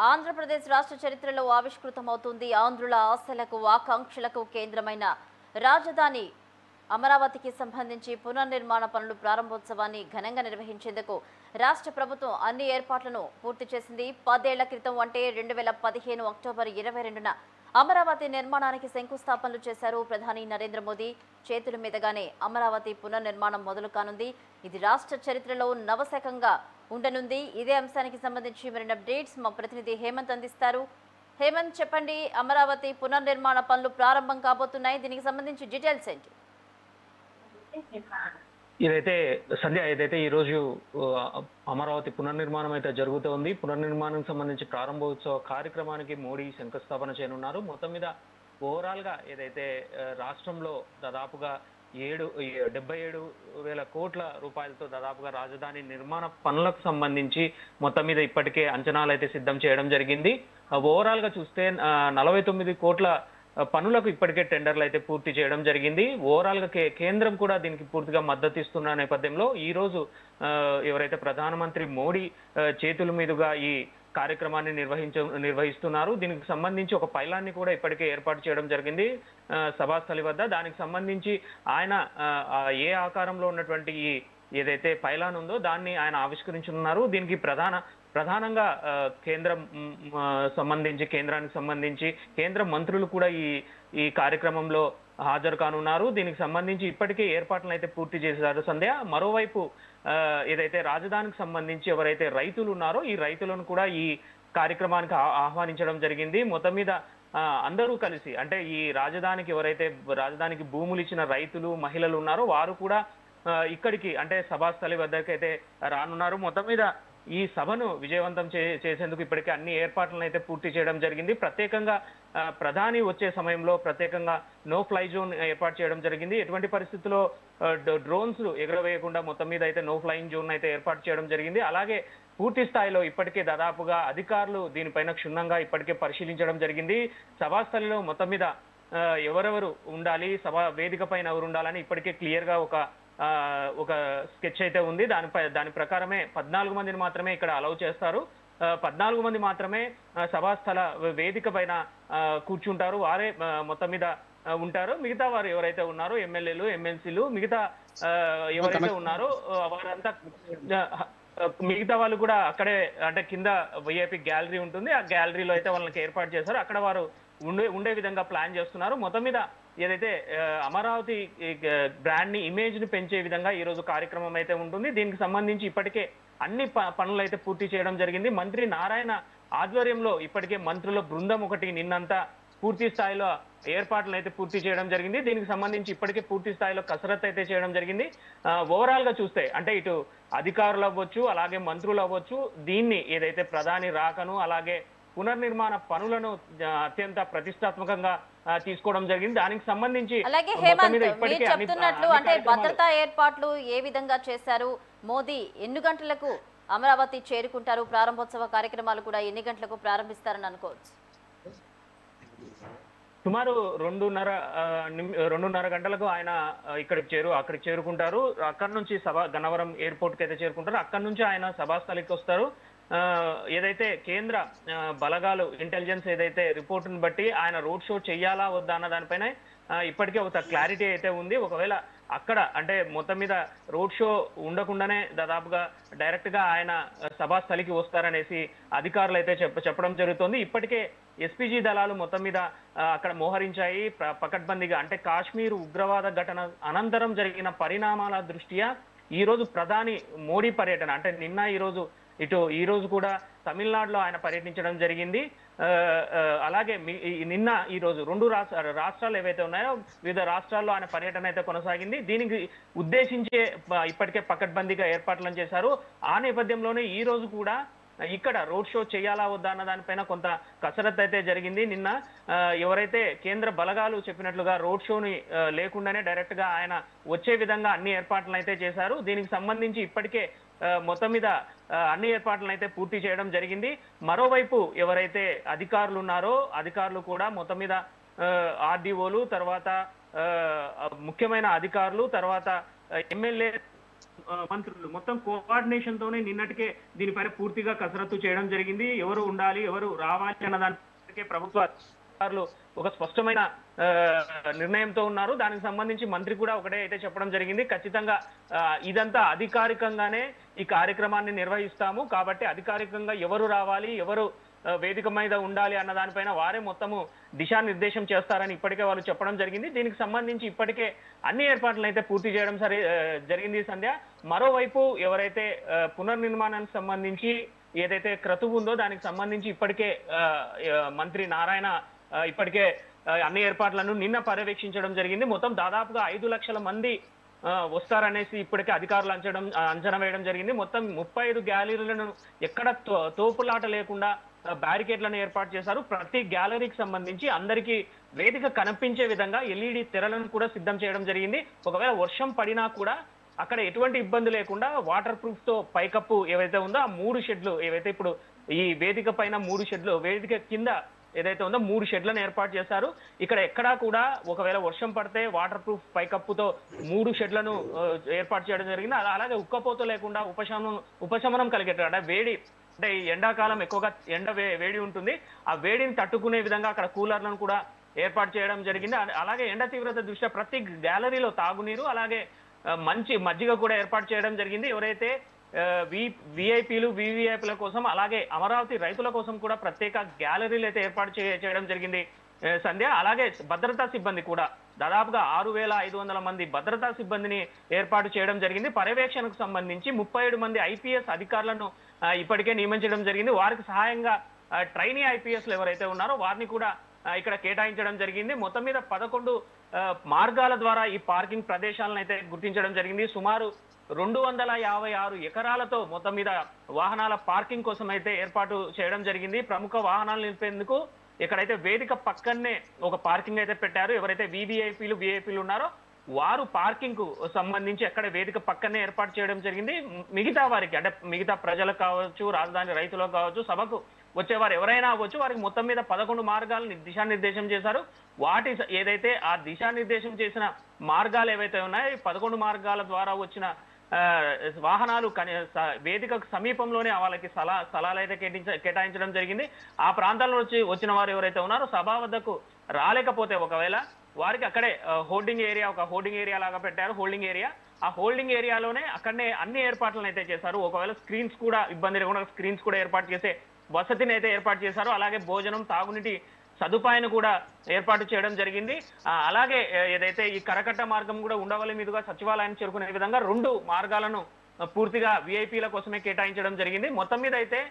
ఆంధ్రప్రదేశ్ రాష్ట్ర చరిత్రలో ఆవిష్కృతమవుతుంది ఆంధ్రుల ఆశలకు ఆకాంక్షలకు కేంద్రమైన రాజధాని అమరావతికి సంబంధించి పునర్నిర్మాణ పనులు ప్రారంభోత్సవాన్ని ఘనంగా నిర్వహించేందుకు రాష్ట్ర ప్రభుత్వం అన్ని ఏర్పాట్లను పూర్తి చేసింది. 10 ఏళ్ల క్రితం అంటే 2015 అక్టోబర్ 22న అమరావతి నిర్మాణానికి శంకుస్థాపనలు చేశారు ప్రధాని నరేంద్ర మోదీ. చేతుల మీదుగానే అమరావతి పునర్నిర్మాణం మొదలు కానుంది. ఇది రాష్ట్ర చరిత్రలో నవశకంగా ఉండనుంది. ఇదే అంశానికి సంబంధించి మరిన్ని అప్డేట్స్ మా ప్రతినిధి హేమంత్ అందిస్తారు. హేమంత్, చెప్పండి, అమరావతి పునర్నిర్మాణ పనులు ప్రారంభం కాబోతున్నాయి. దీనికి సంబంధించి డీటెయిల్స్ ఏంటి? ఏదైతే ఈ రోజు అమరావతి పునర్నిర్మాణం అయితే జరుగుతోంది. పునర్నిర్మాణం సంబంధించి ప్రారంభోత్సవ కార్యక్రమానికి మోడీ శంకుస్థాపన చేయనున్నారు. మొత్తం మీద ఓవరాల్ గా ఏదైతే రాష్ట్రంలో దాదాపుగా 77,000 కోట్ల రూపాయలతో దాదాపుగా రాజధాని నిర్మాణ పనులకు సంబంధించి మొత్తం మీద ఇప్పటికే అంచనాలు అయితే సిద్ధం చేయడం జరిగింది. ఓవరాల్ గా చూస్తే 49 కోట్ల పనులకు ఇప్పటికే టెండర్లు అయితే పూర్తి చేయడం జరిగింది. ఓవరాల్ గా కేంద్రం కూడా దీనికి పూర్తిగా మద్దతు ఇస్తున్న నేపథ్యంలో ఈ రోజు ఎవరైతే ప్రధానమంత్రి మోడీ చేతుల మీదుగా ఈ కార్యక్రమాన్ని నిర్వహిస్తున్నారు. దీనికి సంబంధించి ఒక పైలాన్ని కూడా ఇప్పటికే ఏర్పాటు చేయడం జరిగింది సభాస్థలి వద్ద. దానికి సంబంధించి ఆయన ఏ ఆకారంలో ఉన్నటువంటి ఈ ఏదైతే పైలాన్ ఉందో దాన్ని ఆయన ఆవిష్కరించనున్నారు. దీనికి ప్రధానంగా కేంద్రానికి సంబంధించి కేంద్ర మంత్రులు కూడా ఈ కార్యక్రమంలో హాజరు కానున్నారు. దీనికి సంబంధించి ఇప్పటికే ఏర్పాట్లను అయితే పూర్తి చేశారు సంధ్య. మరోవైపు ఏదైతే రాజధానికి సంబంధించి ఎవరైతే రైతులు ఉన్నారో ఈ రైతులను కూడా ఈ కార్యక్రమానికి ఆహ్వానించడం జరిగింది. మొత్తం మీద అందరూ కలిసి అంటే ఈ రాజధానికి భూములు ఇచ్చిన రైతులు మహిళలు ఉన్నారో వారు కూడా ఇక్కడికి అంటే సభాస్థలి వద్దకైతే రానున్నారు. మొత్తం మీద ఈ సభను విజయవంతం చేసేందుకు ఇప్పటికే అన్ని ఏర్పాట్లను అయితే పూర్తి చేయడం జరిగింది. ప్రత్యేకంగా ప్రధాని వచ్చే సమయంలో ప్రత్యేకంగా నో ఫ్లై జోన్ ఏర్పాటు చేయడం జరిగింది. ఎటువంటి పరిస్థితుల్లో డ్రోన్స్ ఎగరవేయకుండా మొత్తం మీద అయితే నో ఫ్లయింగ్ జోన్ అయితే ఏర్పాటు చేయడం జరిగింది. అలాగే పూర్తి స్థాయిలో ఇప్పటికే దాదాపుగా అధికారులు దీనిపైన క్షుణ్ణంగా ఇప్పటికే పరిశీలించడం జరిగింది. సభాస్థలిలో మొత్తం మీద ఎవరెవరు ఉండాలి, సభా వేదిక పైన ఎవరు ఉండాలని ఇప్పటికే క్లియర్ గా ఒక స్కెచ్ అయితే ఉంది. దాని ప్రకారమే 14 మందిని మాత్రమే ఇక్కడ అలౌ చేస్తారు. 14 మంది మాత్రమే సభాస్థల వేదిక పైన కూర్చుంటారు. వారే మొత్తం మీద ఉంటారు. మిగతా వారు ఎవరైతే ఉన్నారో ఎమ్మెల్యేలు, ఎమ్మెల్సీలు, మిగతా ఎవరైతే ఉన్నారో వారంతా మిగతా వాళ్ళు కూడా అక్కడే అంటే కింద విఐపి గ్యాలరీ ఉంటుంది. ఆ గ్యాలరీలో అయితే వాళ్ళకి ఏర్పాటు చేశారు. అక్కడ వారు ఉండే విధంగా ప్లాన్ చేస్తున్నారు. మొత్తం మీద ఏదైతే అమరావతి బ్రాండ్ ని ఇమేజ్ ని పెంచే విధంగా ఈ రోజు కార్యక్రమం అయితే ఉంటుంది. దీనికి సంబంధించి ఇప్పటికే అన్ని పనులు అయితే పూర్తి చేయడం జరిగింది. మంత్రి నారాయణ ఆధ్వర్యంలో ఇప్పటికే మంత్రుల బృందం ఒకటి నిన్నంతా పూర్తి స్థాయిలో ఏర్పాట్లు అయితే పూర్తి చేయడం జరిగింది. దీనికి సంబంధించి ఇప్పటికే పూర్తి స్థాయిలో కసరత్తు అయితే చేయడం జరిగింది. ఓవరాల్ గా చూస్తే అంటే ఇటు అధికారులు అవ్వచ్చు, అలాగే మంత్రులు అవ్వచ్చు, దీన్ని ఏదైతే ప్రధాని రాకను అలాగే పునర్నిర్మాణ పనులను అత్యంత ప్రతిష్టాత్మకంగా తీసుకోవడం జరిగింది. దానికి సంబంధించి అలాగే హేమంత్, మీరు చెప్తున్నట్లు అంటే భద్రతా ఏర్పాట్లు ఏ విధంగా చేశారు? మోదీ ఎన్ని గంటలకు అమరావతి చేరుకుంటారు? ప్రారంభోత్సవ కార్యక్రమాలు కూడా ఎన్ని గంటలకు ప్రారంభిస్తారని అనుకోవచ్చు? సుమారు 2:30 గంటలకు ఆయన అక్కడికి చేరుకుంటారు. అక్కడి నుంచి గన్నవరం ఎయిర్పోర్ట్ కి అయితే చేరుకుంటారు. అక్కడి నుంచి ఆయన సభాస్థలికి వస్తారు. ఏదైతే కేంద్ర బలగాలు ఇంటెలిజెన్స్ ఏదైతే రిపోర్టును బట్టి ఆయన రోడ్ షో చెయ్యాలా వద్దా అన్న దానిపైన ఇప్పటికే ఒక క్లారిటీ అయితే ఉంది. ఒకవేళ అక్కడ అంటే మొత్తం మీద రోడ్ షో ఉండకుండానే దాదాపుగా డైరెక్ట్ గా ఆయన సభాస్థలికి వస్తారనేసి అధికారులు అయితే చెప్పడం జరుగుతుంది. ఇప్పటికే ఎస్పీజీ దళాలు మొత్తం మీద అక్కడ మోహరించాయి పకడ్బందీగా. అంటే కాశ్మీర్ ఉగ్రవాద ఘటన అనంతరం జరిగిన పరిణామాల దృష్ట్యా ఈ రోజు ప్రధాని మోడీ పర్యటన అంటే ఈ రోజు కూడా తమిళనాడులో ఆయన పర్యటించడం జరిగింది. అలాగే ఈ రోజు 2 రాష్ట్రాలు ఏవైతే ఉన్నాయో వివిధ రాష్ట్రాల్లో ఆయన పర్యటన అయితే కొనసాగింది. దీనికి ఉద్దేశించే ఇప్పటికే పకడ్బందీగా ఏర్పాట్లను చేశారు. ఆ నేపథ్యంలోనే ఈ రోజు కూడా ఇక్కడ రోడ్ షో చేయాలా వద్దా అన్న దానిపైన కొంత కసరత్తు అయితే జరిగింది. నిన్న ఎవరైతే కేంద్ర బలగాలు చెప్పినట్లుగా రోడ్ షోని లేకుండానే డైరెక్ట్ గా ఆయన వచ్చే విధంగా అన్ని ఏర్పాట్లను అయితే చేశారు. దీనికి సంబంధించి ఇప్పటికే మొత్తం మీద అన్ని ఏర్పాట్లను అయితే పూర్తి చేయడం జరిగింది. మరోవైపు ఎవరైతే అధికారులు ఉన్నారో అధికారులు కూడా మొత్తం మీద ఆర్డీఓలు, తర్వాత ముఖ్యమైన అధికారులు, తర్వాత ఎమ్మెల్యే మంత్రులు మొత్తం కోఆర్డినేషన్ తోనే నిన్నటికే దీనిపైన పూర్తిగా కసరత్తు చేయడం జరిగింది. ఎవరు ఉండాలి, ఎవరు రావాలి అన్న దానిపై ప్రభుత్వ అధికారులు ఒక స్పష్టమైన ఆ, నిర్ణయంతో ఉన్నారు. దానికి సంబంధించి మంత్రి కూడా ఒకటే అయితే చెప్పడం జరిగింది. ఖచ్చితంగా ఇదంతా అధికారికంగానే ఈ కార్యక్రమాన్ని నిర్వహిస్తాము కాబట్టి అధికారికంగా ఎవరు రావాలి, ఎవరు వేదిక మీద ఉండాలి అన్న దానిపైన వారే మొత్తము దిశానిర్దేశం చేస్తారని ఇప్పటికే వాళ్ళు చెప్పడం జరిగింది. దీనికి సంబంధించి ఇప్పటికే అన్ని ఏర్పాట్లను అయితే పూర్తి చేయడం జరిగింది సంధ్య. మరోవైపు ఎవరైతే పునర్నిర్మాణానికి సంబంధించి ఏదైతే క్రతువు ఉందో దానికి సంబంధించి ఇప్పటికే మంత్రి నారాయణ ఇప్పటికే అన్ని ఏర్పాట్లను నిన్న పర్యవేక్షించడం జరిగింది. మొత్తం దాదాపుగా 5 లక్షల మంది వస్తారనేసి ఇప్పటికే అధికారులు అంచనా వేయడం జరిగింది. మొత్తం 35 గ్యాలరీలను ఎక్కడ తోపులాట లేకుండా బ్యారికేడ్లను ఏర్పాటు చేశారు. ప్రతి గ్యాలరీకి సంబంధించి అందరికీ వేదిక కనిపించే విధంగా ఎల్ఈడి తెరలను కూడా సిద్ధం చేయడం జరిగింది. ఒకవేళ వర్షం పడినా కూడా అక్కడ ఎటువంటి ఇబ్బంది లేకుండా వాటర్ ప్రూఫ్ తో పైకప్పు ఏవైతే ఉందో ఆ 3 షెడ్లు ఏవైతే ఇప్పుడు ఈ వేదిక పైన 3 షెడ్లు, వేదిక కింద ఏదైతే ఉందో 3 షెడ్లను ఏర్పాటు చేశారు. ఇక్కడ ఎక్కడా కూడా ఒకవేళ వర్షం పడితే వాటర్ ప్రూఫ్ పైకప్పుతో 3 షెడ్లను ఏర్పాటు చేయడం జరిగింది. అలాగే ఉక్కపోత లేకుండా ఉపశమనం కలిగేట వేడి అంటే ఈ ఎండాకాలం ఎక్కువగా వేడి ఉంటుంది. ఆ వేడిని తట్టుకునే విధంగా అక్కడ కూలర్లను కూడా ఏర్పాటు చేయడం జరిగింది. అలాగే ఎండ తీవ్రత దృష్ట్యా ప్రతి గ్యాలరీలో తాగునీరు అలాగే మంచి మజ్జిగ కూడా ఏర్పాటు చేయడం జరిగింది. ఎవరైతే విఐపీలు వివిఐపీల కోసం అలాగే అమరావతి రైతుల కోసం కూడా ప్రత్యేక గ్యాలరీలు అయితే ఏర్పాటు చేయడం జరిగింది సంధ్య. అలాగే భద్రతా సిబ్బంది కూడా దాదాపుగా 6500 మంది భద్రతా సిబ్బందిని ఏర్పాటు చేయడం జరిగింది. పర్యవేక్షణకు సంబంధించి 37 మంది ఐపీఎస్ అధికారులను ఇప్పటికే నియమించడం జరిగింది. వారికి సహాయంగా ట్రైనీ ఐపీఎస్లు ఎవరైతే ఉన్నారో వారిని కూడా ఇక్కడ కేటాయించడం జరిగింది. మొత్తం మీద 11 మార్గాల ద్వారా ఈ పార్కింగ్ ప్రదేశాలను అయితే గుర్తించడం జరిగింది. సుమారు 256 ఎకరాలతో మొత్తం మీద వాహనాల పార్కింగ్ కోసం అయితే ఏర్పాటు చేయడం జరిగింది. ప్రముఖ వాహనాలు నిలిపేందుకు ఎక్కడైతే వేదిక పక్కనే ఒక పార్కింగ్ అయితే పెట్టారు. ఎవరైతే విఐపీలు ఉన్నారో వారు పార్కింగ్ కు సంబంధించి అక్కడ వేదిక పక్కనే ఏర్పాటు చేయడం జరిగింది. మిగతా వారికి అంటే మిగతా ప్రజలకు కావచ్చు, రాజధాని రైతులకు కావచ్చు, సభకు వచ్చేవారు ఎవరైనా అవ్వచ్చు, వారికి మొత్తం మీద 11 మార్గాలను దిశానిర్దేశం చేశారు. వాటి ఏదైతే ఆ దిశానిర్దేశం చేసిన మార్గాలు ఏవైతే ఉన్నాయో 11 మార్గాల ద్వారా వచ్చిన వాహనాలు వేదికకు సమీపంలోనే వాళ్ళకి స్థలాలు అయితే కేటాయించడం జరిగింది. ఆ ప్రాంతాల నుంచి వచ్చిన వారు ఎవరైతే ఉన్నారో సభా వద్దకు రాలేకపోతే ఒకవేళ వారికి అక్కడే హోల్డింగ్ ఏరియా లాగా పెట్టారు. హోల్డింగ్ ఏరియా, ఆ హోల్డింగ్ ఏరియాలోనే అక్కడనే అన్ని ఏర్పాట్లను అయితే చేశారు. ఒకవేళ స్క్రీన్స్ కూడా ఇబ్బంది లేకుండా స్క్రీన్స్ కూడా ఏర్పాటు చేసే వసతిని అయితే ఏర్పాటు చేశారు. అలాగే భోజనం, తాగునీటి సదుపాయాన్ని కూడా ఏర్పాటు చేయడం జరిగింది. అలాగే ఏదైతే ఈ కరకట్ట మార్గం కూడా ఉండవల్లి మీదుగా సచివాలయాన్ని చేరుకునే విధంగా 2 మార్గాలను పూర్తిగా విఐపీల కోసమే కేటాయించడం జరిగింది. మొత్తం మీద అయితే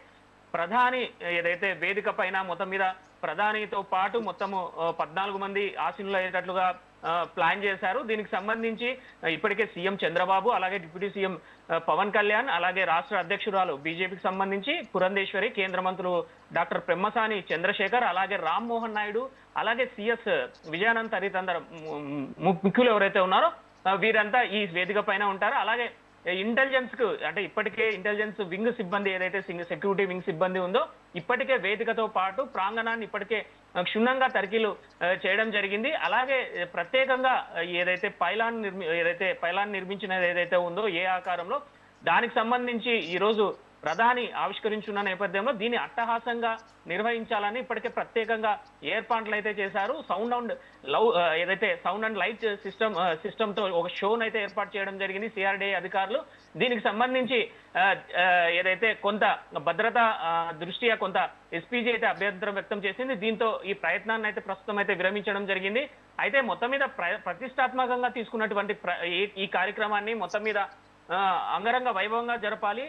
ప్రధాని ఏదైతే వేదిక పైన మొత్తం మీద ప్రధానితో పాటు మొత్తము 14 మంది ఆసీనులు అయ్యేటట్లుగా ప్లాన్ చేశారు. దీనికి సంబంధించి ఇప్పటికే సీఎం చంద్రబాబు, అలాగే డిప్యూటీ సీఎం పవన్ కళ్యాణ్, అలాగే రాష్ట్ర అధ్యక్షురాలు బీజేపీకి సంబంధించి పురంధేశ్వరి, కేంద్ర మంత్రులు డాక్టర్ పెమ్మసాని చంద్రశేఖర్, అలాగే రామ్మోహన్ నాయుడు, అలాగే సిఎస్ విజయానంద్ తదితర ముఖ్యులు ఎవరైతే ఉన్నారో వీరంతా ఈ వేదిక పైన ఉంటారు. అలాగే ఇంటెలిజెన్స్ కు అంటే ఇప్పటికే ఇంటెలిజెన్స్ వింగ్ సిబ్బంది ఏదైతే సెక్యూరిటీ వింగ్ సిబ్బంది ఉందో ఇప్పటికే వేదికతో పాటు ప్రాంగణాన్ని ఇప్పటికే క్షుణ్ణంగా తనిఖీలు చేయడం జరిగింది. అలాగే ప్రత్యేకంగా ఏదైతే పైలాన్ నిర్మించినది ఏదైతే ఉందో ఏ ఆకారంలో దానికి సంబంధించి ఈ రోజు ప్రధాని ఆవిష్కరించున్న నేపథ్యంలో దీన్ని అట్టహాసంగా నిర్వహించాలని ఇప్పటికే ప్రత్యేకంగా ఏర్పాట్లు అయితే చేశారు. సౌండ్ అండ్ లైట్ సిస్టమ్ తో ఒక షోను అయితే ఏర్పాటు చేయడం జరిగింది సిఆర్డీఏ అధికారులు. దీనికి సంబంధించి ఏదైతే కొంత భద్రతా దృష్ట్యా కొంత ఎస్పీజీ అయితే అభ్యంతరం వ్యక్తం చేసింది. దీంతో ఈ ప్రయత్నాన్ని అయితే ప్రస్తుతం అయితే విరమించడం జరిగింది. అయితే మొత్తం మీద ప్రతిష్టాత్మకంగా తీసుకున్నటువంటి ఈ కార్యక్రమాన్ని మొత్తం మీద అంగరంగ వైభవంగా జరపాలి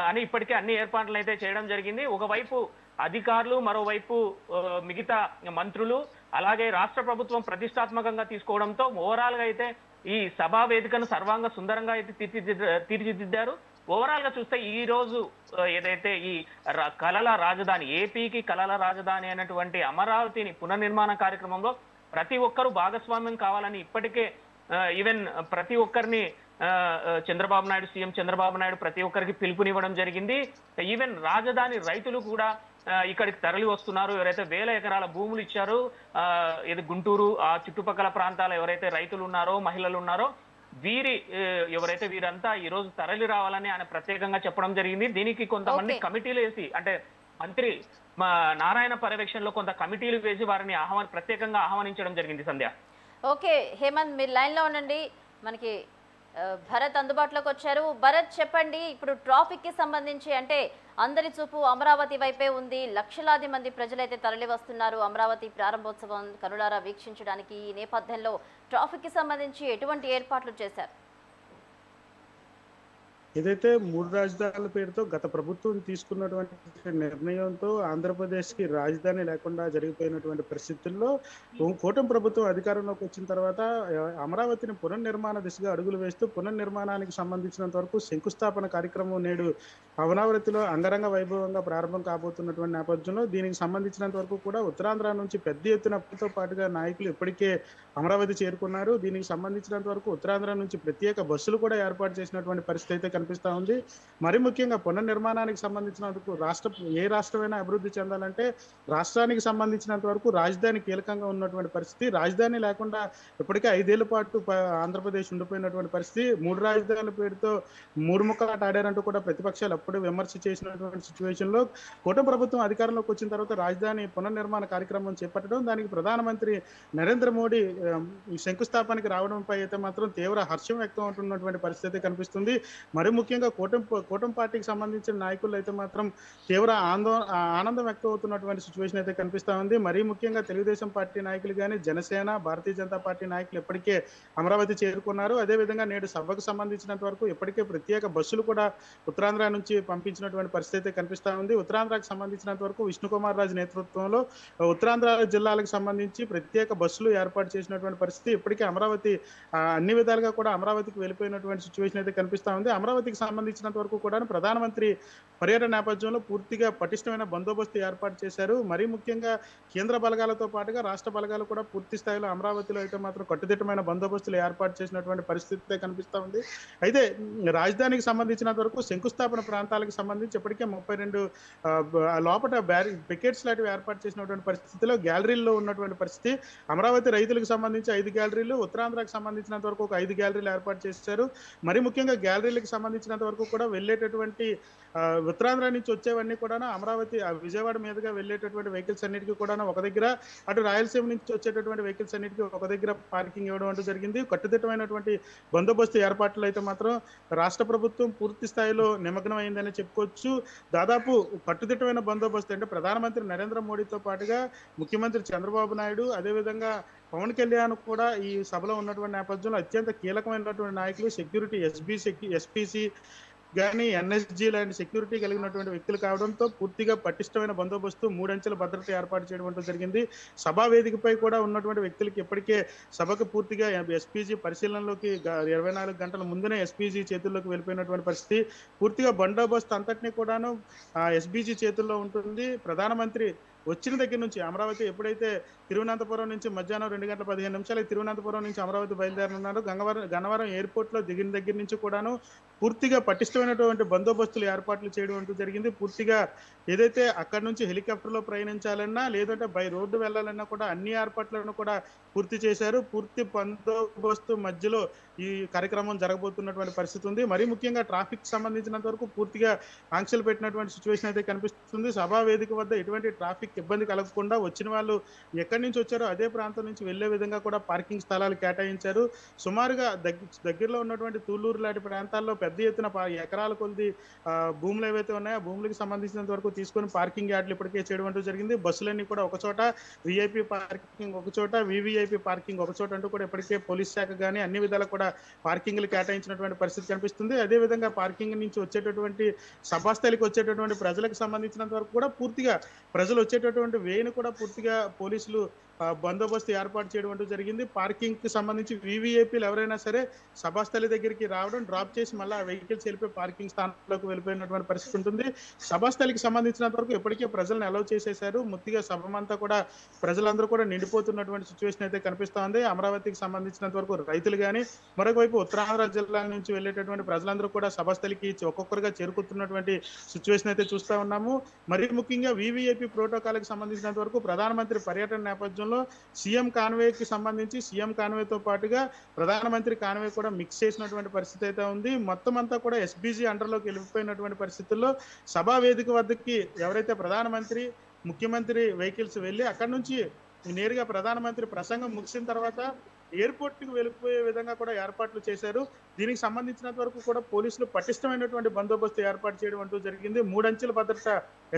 అని ఇప్పటికే అన్ని ఏర్పాట్లు అయితే చేయడం జరిగింది. ఒకవైపు అధికారులు, మరోవైపు మిగతా మంత్రులు, అలాగే రాష్ట్ర ప్రభుత్వం ప్రతిష్టాత్మకంగా తీసుకోవడంతో ఓవరాల్ గా అయితే ఈ సభా వేదికను సర్వాంగ సుందరంగా అయితే తీర్చిదిద్దారు. ఓవరాల్ గా చూస్తే ఈ రోజు ఏదైతే ఈ కళల రాజధాని, ఏపీకి కళల రాజధాని అయినటువంటి అమరావతిని పునర్నిర్మాణ కార్యక్రమంలో ప్రతి ఒక్కరూ భాగస్వామ్యం కావాలని ఇప్పటికే ఈవెన్ ప్రతి ఒక్కరిని సీఎం చంద్రబాబు నాయుడు ప్రతి ఒక్కరికి పిలుపునివ్వడం జరిగింది. ఈవెన్ రాజధాని రైతులు కూడా ఇక్కడికి తరలి వస్తున్నారు. ఎవరైతే 1000 ఎకరాల భూములు ఇచ్చారో ఇది గుంటూరు ఆ చుట్టుపక్కల ప్రాంతాల ఎవరైతే రైతులు ఉన్నారో, మహిళలు ఉన్నారో వీరి ఎవరైతే వీరంతా ఈ రోజు తరలి రావాలని ఆయన ప్రత్యేకంగా చెప్పడం జరిగింది. దీనికి కొంతమంది కమిటీలు వేసి, అంటే మంత్రి నారాయణ పర్యవేక్షణలో కొంత కమిటీలు వేసి వారిని ప్రత్యేకంగా ఆహ్వానించడం జరిగింది సంధ్య. ఓకే హేమంత్, మీరు లైన్లో ఉండండి. మనకి భరత్ అందుబాటులోకి వచ్చారు. భరత్ చెప్పండి, ఇప్పుడు ట్రాఫిక్ కి సంబంధించి అంటే అందరి చూపు అమరావతి వైపే ఉంది. లక్షలాది మంది ప్రజలైతే తరలి వస్తున్నారు అమరావతి ప్రారంభోత్సవం కనులారా వీక్షించడానికి. ఈ నేపథ్యంలో ట్రాఫిక్ కి సంబంధించి ఎటువంటి ఏర్పాట్లు చేశారు? ఏదైతే 3 రాజధానుల పేరుతో గత ప్రభుత్వం తీసుకున్నటువంటి నిర్ణయంతో ఆంధ్రప్రదేశ్కి రాజధాని లేకుండా జరిగిపోయినటువంటి పరిస్థితుల్లో కూటమి ప్రభుత్వం అధికారంలోకి వచ్చిన తర్వాత అమరావతిని పునర్నిర్మాణ దిశగా అడుగులు వేస్తూ పునర్నిర్మాణానికి సంబంధించినంత వరకు శంకుస్థాపన కార్యక్రమం నేడు అమరావతిలో అంగరంగ వైభవంగా ప్రారంభం కాబోతున్నటువంటి నేపథ్యంలో దీనికి సంబంధించినంత వరకు కూడా ఉత్తరాంధ్ర నుంచి పెద్ద ఎత్తునతో పాటుగా నాయకులు ఇప్పటికే అమరావతి చేరుకున్నారు. దీనికి సంబంధించినంత వరకు ఉత్తరాంధ్ర నుంచి ప్రత్యేక బస్సులు కూడా ఏర్పాటు చేసినటువంటి పరిస్థితి అయితే కనిపిస్తూ ఉంది. మరి ముఖ్యంగా పునర్నిర్మాణానికి సంబంధించినందుకు ఏ రాష్ట్రమైనా అభివృద్ధి చెందాలంటే రాష్ట్రానికి సంబంధించినంత వరకు రాజధాని కీలకంగా ఉన్నటువంటి పరిస్థితి. రాజధాని లేకుండా ఇప్పటికే 5 ఏళ్ల పాటు ఆంధ్రప్రదేశ్ ఉండిపోయినటువంటి పరిస్థితి. 3 రాజధానుల పేరుతో 3 ముక్కలాట ఆడారంటూ కూడా ప్రతిపక్షాలు అప్పుడే విమర్శ చేసినటువంటి సిచ్యువేషన్లో కూటమి ప్రభుత్వం అధికారంలోకి వచ్చిన తర్వాత రాజధాని పునర్నిర్మాణ కార్యక్రమం చేపట్టడం, దానికి ప్రధానమంత్రి నరేంద్ర మోడీ శంకుస్థాపనకి రావడంపై అయితే మాత్రం తీవ్ర హర్షం వ్యక్తం అవుతున్నటువంటి పరిస్థితి కనిపిస్తుంది. మరి ముఖ్యంగా కూటమి పార్టీకి సంబంధించిన నాయకులు అయితే మాత్రం తీవ్ర ఆనందం వ్యక్తం అవుతున్నటువంటి సిచ్యువేషన్ అయితే కనిపిస్తూ ఉంది. మరీ ముఖ్యంగా తెలుగుదేశం పార్టీ నాయకులు కానీ, జనసేన, భారతీయ జనతా పార్టీ నాయకులు ఇప్పటికే అమరావతి చేరుకున్నారు. అదేవిధంగా నేడు సభకు సంబంధించినంత వరకు ఇప్పటికే ప్రత్యేక బస్సులు కూడా ఉత్తరాంధ్ర నుంచి పంపించినటువంటి పరిస్థితి కనిపిస్తూ ఉంది. ఉత్తరాంధ్రకు సంబంధించినంత వరకు విష్ణుకుమార్ రాజు నేతృత్వంలో ఉత్తరాంధ్ర జిల్లాలకు సంబంధించి ప్రత్యేక బస్సులు ఏర్పాటు చేసినటువంటి పరిస్థితి. ఇప్పటికే అమరావతి అన్ని విధాలుగా కూడా అమరావతికి వెళ్ళిపోయినటువంటి సిచ్యువేషన్ అయితే కనిపిస్తూ ఉంది. అమరావతికి సంబంధించినంత వరకు కూడా ప్రధానమంత్రి పర్యటన నేపథ్యంలో పూర్తిగా పటిష్టమైన బందోబస్తు ఏర్పాటు చేశారు. మరీ ముఖ్యంగా కేంద్ర బలగాలతో పాటుగా రాష్ట్ర బలగాలు కూడా పూర్తి స్థాయిలో అమరావతిలో అయితే మాత్రం కట్టుదిట్టమైన బందోబస్తులు ఏర్పాటు చేసినటువంటి పరిస్థితి కనిపిస్తూ ఉంది. అయితే రాజధానికి సంబంధించినంత వరకు శంకుస్థాపన ప్రాంతాలకు సంబంధించి ఇప్పటికే 32 లోపల పికెట్స్ లాంటివి ఏర్పాటు చేసినటువంటి పరిస్థితిలో గ్యాలరీల్లో ఉన్నటువంటి పరిస్థితి. అమరావతి రైతులకు సంబంధించి 5 గ్యాలరీలు, ఉత్తరాంధ్రకు సంబంధించినంత వరకు ఒక 5 గ్యాలరీలు ఏర్పాటు చేశారు. మరి ముఖ్యంగా గ్యాలరీలకు సంబంధించినంత వరకు కూడా వెళ్ళేటటువంటి ఉత్తరాంధ్ర నుంచి వచ్చేవన్నీ కూడా అమరావతి విజయవాడ మీదుగా వెళ్ళేటటువంటి వెహికల్స్ అన్నిటికీ కూడా ఒక దగ్గర, అటు రాయలసీమ నుంచి వచ్చేటటువంటి వెహికల్స్ అన్నిటికీ ఒక దగ్గర పార్కింగ్ ఇవ్వడం అంటూ జరిగింది. కట్టుదిట్టమైనటువంటి బందోబస్తు ఏర్పాట్లు అయితే మాత్రం రాష్ట్ర ప్రభుత్వం పూర్తి స్థాయిలో నిమగ్నం అయిందని చెప్పుకోవచ్చు. దాదాపు కట్టుదిట్టమైన బందోబస్తు అంటే ప్రధానమంత్రి నరేంద్ర మోడీతో పాటుగా ముఖ్యమంత్రి చంద్రబాబు నాయుడు, అదేవిధంగా పవన్ కళ్యాణ్ కూడా ఈ సభలో ఉన్నటువంటి నేపథ్యంలో అత్యంత కీలకమైనటువంటి నాయకులు, సెక్యూరిటీ ఎస్పీసీ కానీ ఎన్ఎస్జీ లాంటి సెక్యూరిటీ కలిగినటువంటి వ్యక్తులు కావడంతో పూర్తిగా పటిష్టమైన బందోబస్తు 3 అంచెల భద్రత ఏర్పాటు చేయడం అంటూ జరిగింది. సభా వేదికపై కూడా ఉన్నటువంటి వ్యక్తులకి ఇప్పటికే సభకు పూర్తిగా ఎస్పీజీ పరిశీలనలోకి 24 గంటల ముందునే ఎస్పీజీ చేతుల్లోకి వెళ్ళిపోయినటువంటి పరిస్థితి. పూర్తిగా బందోబస్తు అంతటినీ కూడాను ఎస్పీజీ చేతుల్లో ఉంటుంది. ప్రధానమంత్రి వచ్చిన దగ్గర నుంచి అమరావతి ఎప్పుడైతే తిరువనంతపురం నుంచి మధ్యాహ్నం 2:15 తిరువనంతపురం నుంచి అమరావతి బయలుదేరనున్నారు. గన్నవరం ఎయిర్పోర్ట్లో దిగిన దగ్గర నుంచి కూడాను పూర్తిగా పటిష్టమైనటువంటి బందోబస్తులు ఏర్పాట్లు చేయడం అంటూ జరిగింది. పూర్తిగా ఏదైతే అక్కడి నుంచి హెలికాప్టర్లో ప్రయాణించాలన్నా లేదంటే బై రోడ్డు వెళ్ళాలన్నా కూడా అన్ని ఏర్పాట్లను కూడా పూర్తి చేశారు. పూర్తి బందోబస్తు మధ్యలో ఈ కార్యక్రమం జరగబోతున్నటువంటి పరిస్థితి ఉంది. మరీ ముఖ్యంగా ట్రాఫిక్ సంబంధించినంత వరకు పూర్తిగా ఆంక్షలు పెట్టినటువంటి సిచ్యువేషన్ అయితే కనిపిస్తుంది. సభా వేదిక వద్ద ఎటువంటి ట్రాఫిక్ ఇబ్బంది కలగకుండా వచ్చిన వాళ్ళు ఎక్కడి నుంచి వచ్చారో అదే ప్రాంతం నుంచి వెళ్లే విధంగా కూడా పార్కింగ్ స్థలాలు కేటాయించారు. సుమారుగా దగ్గరలో ఉన్నటువంటి తూళ్ళూరు లాంటి ప్రాంతాల్లో పెద్ద ఎత్తున ఎకరాల కొద్ది భూములు ఏవైతే ఉన్నాయో ఆ భూములకు సంబంధించినంత వరకు తీసుకొని పార్కింగ్ యార్డులు ఇప్పటికే చేయడం అంటూ జరిగింది. బస్సులన్నీ కూడా ఒక చోట, విఐపి పార్కింగ్ ఒక చోట, వివిఐపి పార్కింగ్ ఒక చోట అంటూ కూడా ఇప్పటికే పోలీస్ శాఖ కానీ అన్ని విధాలు కూడా పార్కింగ్లు కేటాయించినటువంటి పరిస్థితి కనిపిస్తుంది. అదేవిధంగా పార్కింగ్ నుంచి వచ్చేటటువంటి సభాస్థలికి వచ్చేటటువంటి ప్రజలకు సంబంధించినంత వరకు కూడా పూర్తిగా ప్రజలు వచ్చేటటువంటి వేను కూడా పూర్తిగా పోలీసులు బందోబస్తు ఏర్పాటు చేయడం అంటూ జరిగింది. పార్కింగ్ కి సంబంధించి వివిఐపీలు ఎవరైనా సరే సభాస్థలి దగ్గరికి రావడం, డ్రాప్ చేసి మళ్ళీ ఆ వెహికల్స్ వెళ్ళిపోయి పార్కింగ్ స్థానంలోకి వెళ్ళిపోయినటువంటి పరిస్థితి ఉంటుంది. సభాస్థలికి సంబంధించినంత వరకు ఇప్పటికే ప్రజలను అలౌ చేసేశారు. ముఖ్యంగా సభమంతా కూడా ప్రజలందరూ కూడా నిండిపోతున్నటువంటి సిచ్యువేషన్ అయితే కనిపిస్తూ ఉంది. అమరావతికి సంబంధించినంత వరకు రైతులు కానీ, మరొక వైపు ఉత్తరాంధ్ర జిల్లాల నుంచి వెళ్ళేటటువంటి ప్రజలందరూ కూడా సభాస్థలికి ఒక్కొక్కరుగా చేరుకుంటున్నటువంటి సిచ్యువేషన్ అయితే చూస్తూ ఉన్నాము. మరి ముఖ్యంగా వివిఐపి ప్రోటోకాల్కి సంబంధించినంత వరకు ప్రధానమంత్రి పర్యటన నేపథ్యంలో నేపథ్యంలో సీఎం కాన్వేకి సంబంధించి సీఎం కాన్వేతో పాటుగా ప్రధానమంత్రి కాన్వే కూడా మిక్స్ చేసినటువంటి పరిస్థితి అయితే ఉంది. మొత్తం అంతా కూడా ఎస్బీజీ అండర్లోకి వెళ్ళిపోయినటువంటి పరిస్థితుల్లో సభా వేదిక వద్దకి ఎవరైతే ప్రధానమంత్రి ముఖ్యమంత్రి వెహికల్స్ వెళ్ళి అక్కడి నుంచి నేరుగా ప్రధానమంత్రి ప్రసంగం ముగిసిన తర్వాత ఎయిర్పోర్ట్ కి వెళ్ళిపోయే విధంగా కూడా ఏర్పాట్లు చేశారు. దీనికి సంబంధించినంత వరకు కూడా పోలీసులు పటిష్టమైనటువంటి బందోబస్తు ఏర్పాటు చేయడం అంటూ జరిగింది. 3 అంచెల భద్రత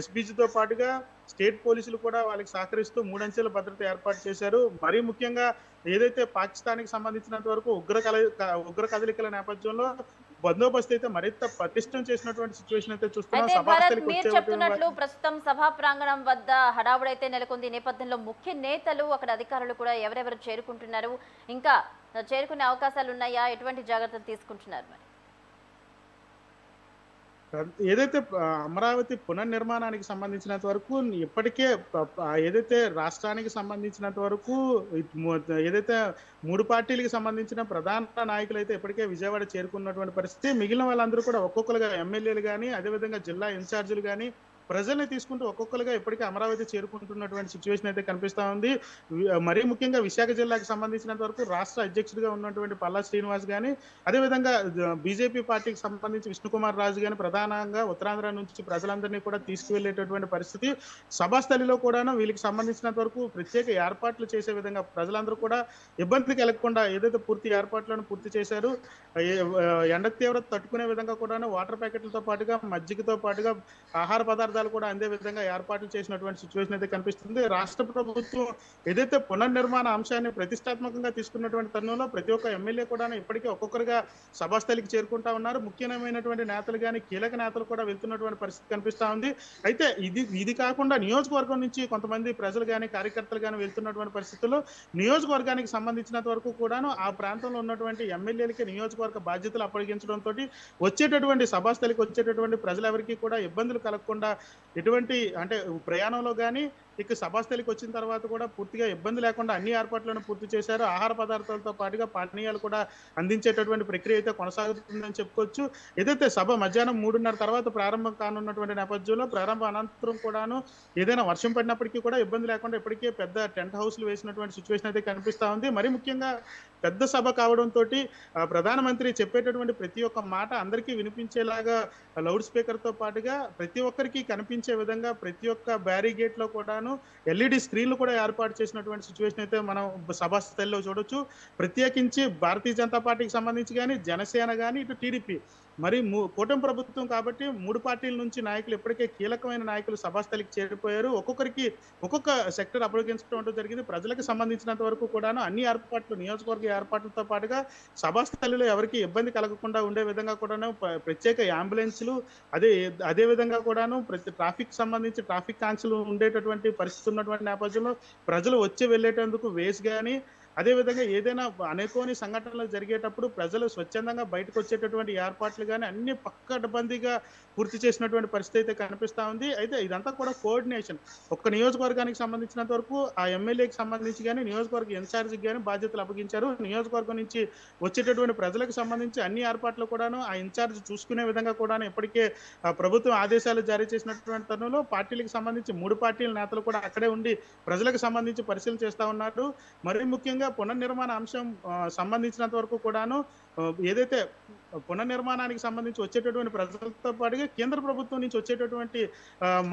ఎస్పీజీతో పాటుగా స్టేట్ పోలీసులు కూడా వాళ్ళకి సహకరిస్తూ 3 అంచెల భద్రత ఏర్పాటు చేశారు. మరీ ముఖ్యంగా ఏదైతే పాకిస్తాన్కి సంబంధించినంత వరకు ఉగ్ర కదలికల నేపథ్యంలో బందోబస్తు అయితే మరింత పటిష్టం చేసినటువంటి సిచ్యువేషన్ అయితే చూస్తున్నాం. మీరు చెప్తున్నట్లు ప్రస్తుతం సభా ప్రాంగణం వద్ద హడావుడైతే నెలకొంది. ఈ నేపథ్యంలో ముఖ్య నేతలు అక్కడ అధికారులు కూడా ఎవరెవరు చేరుకుంటున్నారు, ఇంకా చేరుకునే అవకాశాలు ఉన్నాయా, ఎటువంటి జాగ్రత్తలు తీసుకుంటున్నారు? మరి ఏదైతే అమరావతి పునర్నిర్మాణానికి సంబంధించినంత వరకు ఇప్పటికే ఏదైతే రాష్ట్రానికి సంబంధించినంత వరకు ఏదైతే 3 పార్టీలకు సంబంధించిన ప్రధాన నాయకులు అయితే ఇప్పటికే విజయవాడ చేరుకున్నటువంటి పరిస్థితి. మిగిలిన వాళ్ళందరూ కూడా ఒక్కొక్కరుగా ఎమ్మెల్యేలు కానీ అదేవిధంగా జిల్లా ఇన్ఛార్జీలు కానీ ప్రజల్ని తీసుకుంటూ ఒక్కొక్కరుగా ఇప్పటికే అమరావతి చేరుకుంటున్నటువంటి సిచ్యువేషన్ అయితే కనిపిస్తా ఉంది. మరీ ముఖ్యంగా విశాఖ జిల్లాకు సంబంధించినంత వరకు రాష్ట్ర అధ్యక్షుడిగా ఉన్నటువంటి పల్లా శ్రీనివాస్ కానీ అదేవిధంగా బీజేపీ పార్టీకి సంబంధించి విష్ణుకుమార్ రాజు కానీ ప్రధానంగా ఉత్తరాంధ్ర నుంచి ప్రజలందరినీ కూడా తీసుకువెళ్లేటటువంటి పరిస్థితి. సభాస్థలిలో కూడాను వీళ్ళకి సంబంధించినంత వరకు ప్రత్యేక ఏర్పాట్లు చేసే విధంగా ప్రజలందరూ కూడా ఇబ్బందికి వెళ్లకుండా ఏదైతే ఏర్పాట్లను పూర్తి చేశారు. ఎండ తీవ్రత తట్టుకునే విధంగా కూడాను వాటర్ ప్యాకెట్లతో పాటుగా మజ్జిగతో పాటుగా ఆహార పదార్థాలు కూడా అందే విధంగా ఏర్పాట్లు చేసినటువంటి సిచ్యువేషన్ అయితే కనిపిస్తుంది. రాష్ట్ర ప్రభుత్వం ఏదైతే పునర్నిర్మాణ అంశాన్ని ప్రతిష్టాత్మకంగా తీసుకున్నటువంటి తరుణంలో ప్రతి ఒక్క ఎమ్మెల్యే కూడా ఇప్పటికే ఒక్కొక్కరుగా సభాస్థలికి చేరుకుంటా ఉన్నారు. ముఖ్యమైన నేతలు కానీ కీలక నేతలు కూడా వెళ్తున్నటువంటి పరిస్థితి కనిపిస్తా ఉంది. అయితే ఇది కాకుండా నియోజకవర్గం నుంచి కొంతమంది ప్రజలు కానీ కార్యకర్తలు కానీ వెళ్తున్నటువంటి పరిస్థితుల్లో నియోజకవర్గానికి సంబంధించినంత వరకు కూడాను ఆ ప్రాంతంలో ఉన్నటువంటి ఎమ్మెల్యేలకి నియోజకవర్గ బాధ్యతలు అప్పగించడంతో వచ్చేటటువంటి సభాస్థలికి వచ్చేటటువంటి ప్రజలెవరికీ కూడా ఇబ్బందులు కలగకుండా ఎటువంటి అంటే ప్రయాణంలో కానీ ఇక సభాస్థలికి వచ్చిన తర్వాత కూడా పూర్తిగా ఇబ్బంది లేకుండా అన్ని ఏర్పాట్లను పూర్తి చేశారు. ఆహార పదార్థాలతో పాటుగా పానీయాలు కూడా అందించేటటువంటి ప్రక్రియ అయితే కొనసాగుతుందని చెప్పుకోవచ్చు. ఏదైతే సభ మధ్యాహ్నం 3:30 తర్వాత ప్రారంభం కానున్నటువంటి నేపథ్యంలో ప్రారంభ అనంతరం కూడాను ఏదైనా వర్షం పడినప్పటికీ కూడా ఇబ్బంది లేకుండా ఇప్పటికే పెద్ద టెంట్ హౌస్లు వేసినటువంటి సిచ్యువేషన్ అయితే కనిపిస్తా ఉంది. మరి ముఖ్యంగా పెద్ద సభ కావడంతో ప్రధానమంత్రి చెప్పేటటువంటి ప్రతి ఒక్క మాట అందరికీ వినిపించేలాగా లౌడ్ స్పీకర్తో పాటుగా ప్రతి ఒక్కరికి కనిపించే విధంగా ప్రతి ఒక్క బ్యారిగేట్ లో కూడాను ఎల్ఈడి స్క్రీన్లు కూడా ఏర్పాటు చేసినటువంటి సిచ్యువేషన్ అయితే మనం సభాస్థలిలో చూడొచ్చు. ప్రత్యేకించి భారతీయ జనతా పార్టీకి సంబంధించి కానీ జనసేన కానీ ఇటు టీడీపీ మరి కూటమి ప్రభుత్వం కాబట్టి 3 పార్టీల నుంచి నాయకులు ఇప్పటికే కీలకమైన నాయకులు సభాస్థలికి చేరిపోయారు. ఒక్కొక్కరికి ఒక్కొక్క సెక్టర్ అప్పగించడం జరిగింది. ప్రజలకు సంబంధించినంత వరకు కూడాను అన్ని ఏర్పాట్లు నియోజకవర్గ ఏర్పాట్లతో పాటుగా సభాస్థలిలో ఎవరికి ఇబ్బంది కలగకుండా ఉండే విధంగా కూడాను ప్రత్యేక అంబులెన్స్లు అదే విధంగా కూడాను ట్రాఫిక్ సంబంధించి ట్రాఫిక్ ఆంక్షలు ఉండేటటువంటి పరిస్థితి ఉన్నటువంటి నేపథ్యంలో ప్రజలు వచ్చి వెళ్ళేటందుకు వేస్ కానీ అదేవిధంగా ఏదైనా అనుకోని సంఘటనలు జరిగేటప్పుడు ప్రజలు స్వచ్ఛందంగా బయటకు వచ్చేటటువంటి ఏర్పాట్లు కానీ అన్ని పక్కడబందీగా పూర్తి చేసినటువంటి పరిస్థితి అయితే కనిపిస్తా ఉంది. అయితే ఇదంతా కూడా కోఆర్డినేషన్ ఒక్క నియోజకవర్గానికి సంబంధించినంత వరకు ఆ ఎమ్మెల్యేకి సంబంధించి కానీ నియోజకవర్గ ఇన్ఛార్జికి కానీ బాధ్యతలు అప్పగించారు. నియోజకవర్గం నుంచి వచ్చేటటువంటి ప్రజలకు సంబంధించి అన్ని ఏర్పాట్లు కూడాను ఆ ఇన్ఛార్జ్ చూసుకునే విధంగా కూడాను ఇప్పటికే ప్రభుత్వం ఆదేశాలు జారీ చేసినటువంటి తరుణంలో పార్టీలకు సంబంధించి 3 పార్టీల నేతలు కూడా అక్కడే ఉండి ప్రజలకు సంబంధించి పరిశీలన చేస్తా ఉన్నారు. మరీ ముఖ్యంగా పునర్నిర్మాణ అంశం సంబంధించినంత వరకు కూడాను ఏదైతే పునర్నిర్మాణానికి సంబంధించి వచ్చేటటువంటి ప్రజలతో పాటుగా కేంద్ర ప్రభుత్వం నుంచి వచ్చేటటువంటి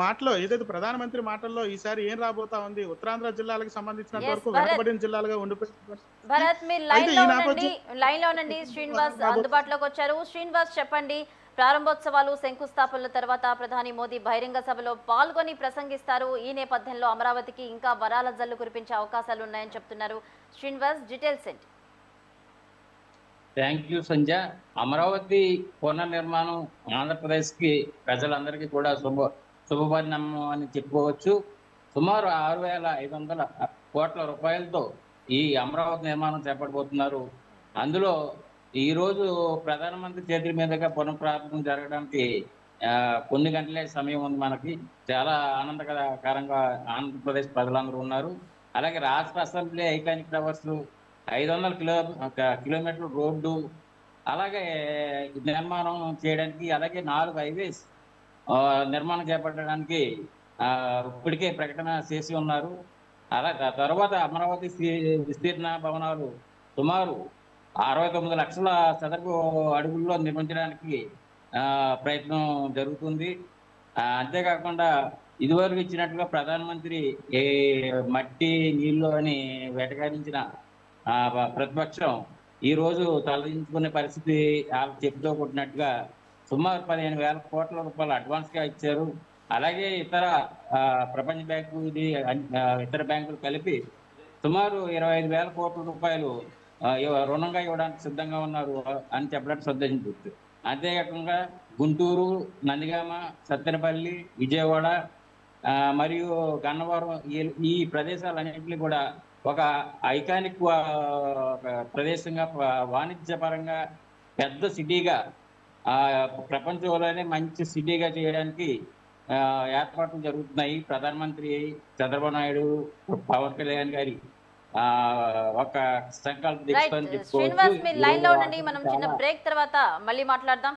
మాటలో ఏదైతే ప్రధానమంత్రి మాటల్లో ఈసారి ఏం రాబోతా ఉంది ఉత్తరాంధ్ర జిల్లాలకు సంబంధించినంత వరకు వెనకబడిన జిల్లాలుగా ఉండిపోయింది. భరత్ మీరు లైన్ లో ఉండండి. శ్రీనివాస్ అందుబాటులోకి వచ్చారు. శ్రీనివాస్ చెప్పండి, ప్రారంభోత్సవాలు శంకుస్థాపనల తర్వాత ప్రధాని మోదీ బహిరంగ సభలో పాల్గొని ప్రసంగిస్తారు. ఈ నేపథ్యంలో అమరావతికి ఇంకా వరాల జల్లు కురిపించే అవకాశాలు ఉన్నాయని చెప్తున్నారు. శ్రీనివాస్ డీటెయిల్స్ ఏంటి? Thank you Sanja. అమరావతి పునర్నిర్మాణం ఆంధ్రప్రదేశ్కి ప్రజలందరికీ కూడా శుభపరిణామం అని చెప్పుకోవచ్చు. సుమారు 6,500 కోట్ల రూపాయలతో ఈ అమరావతి నిర్మాణం చేపట్టబోతున్నారు. అందులో ఈరోజు ప్రధానమంత్రి చేతుల మీదుగా పునఃప్రారంభం జరగడానికి కొన్ని గంటలే సమయం ఉంది. మనకి చాలా ఆనందకరంగా ఆంధ్రప్రదేశ్ ప్రజలందరూ ఉన్నారు. అలాగే రాష్ట్ర అసెంబ్లీ ఐకానిక్ టవర్స్ 500 కిలోమీటర్ల రోడ్డు అలాగే నిర్మాణం చేయడానికి అలాగే 4 హైవేస్ నిర్మాణం చేపట్టడానికి ఇప్పటికే ప్రకటన చేసి ఉన్నారు. అలా తర్వాత అమరావతి విస్తీర్ణ భవనాలు సుమారు 69 లక్షల చదరపు అడుగుల్లో నిర్మించడానికి ప్రయత్నం జరుగుతుంది. అంతేకాకుండా ఇదివరకు ఇచ్చినట్టుగా ప్రధానమంత్రి మట్టి నీళ్లు అని వెటకారించిన ప్రతిపక్షం ఈ రోజు తలదించుకునే పరిస్థితి చెప్తూ కొట్టినట్టుగా సుమారు 15,000 కోట్ల రూపాయలు అడ్వాన్స్ గా ఇచ్చారు. అలాగే ఇతర ప్రపంచ బ్యాంకు ఇతర బ్యాంకులు కలిపి సుమారు 25,000 కోట్ల రూపాయలు రుణంగా ఇవ్వడానికి సిద్ధంగా ఉన్నారు అని చెప్పడానికి సందేశించవచ్చు. అంతేకాకుండా గుంటూరు, నందిగామ, సత్తెనపల్లి, విజయవాడ మరియు గన్నవరం ఈ ప్రదేశాలన్నింటినీ కూడా ఒక ఐకానిక్ ప్రదేశంగా వాణిజ్యపరంగా పెద్ద సిటీగా ప్రపంచంలోనే మంచి సిటీగా చేయడానికి ఏర్పాట్లు జరుగుతున్నాయి. ప్రధానమంత్రి చంద్రబాబు నాయుడు, పవన్ కళ్యాణ్ గారి ఒక సంకల్ప శ్రీనివాస్, మీరు లైన్ లో ఉండండి. మనం చిన్న బ్రేక్ తర్వాత మళ్ళీ మాట్లాడదాం.